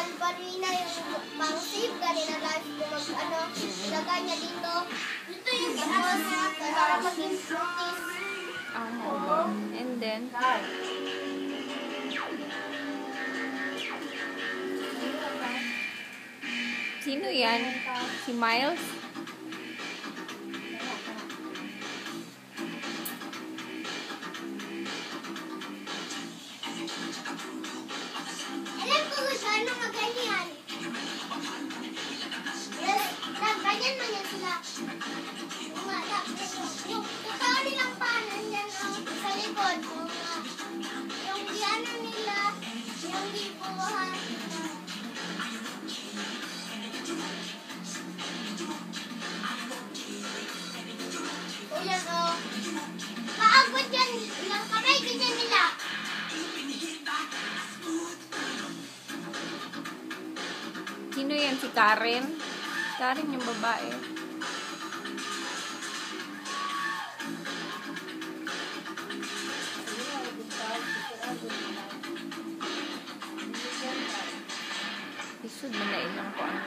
Yung ballerina, yung pang-save, ganun na life ko ilagay niya dito. Ito yung tapos, para maging fruities. And then, sino yan? Si Miles? Alam ko kung saan maganyan. Ganyan man yan sila. Yung totoo nilang panan yan sa likod. Yung diano nila, yung gibuhan. O yan o. Paabot yan. Ilang kamay, ganyan nila. Sino yan? Si Karen? Karen yung babae. Isud mo na ilang ko ang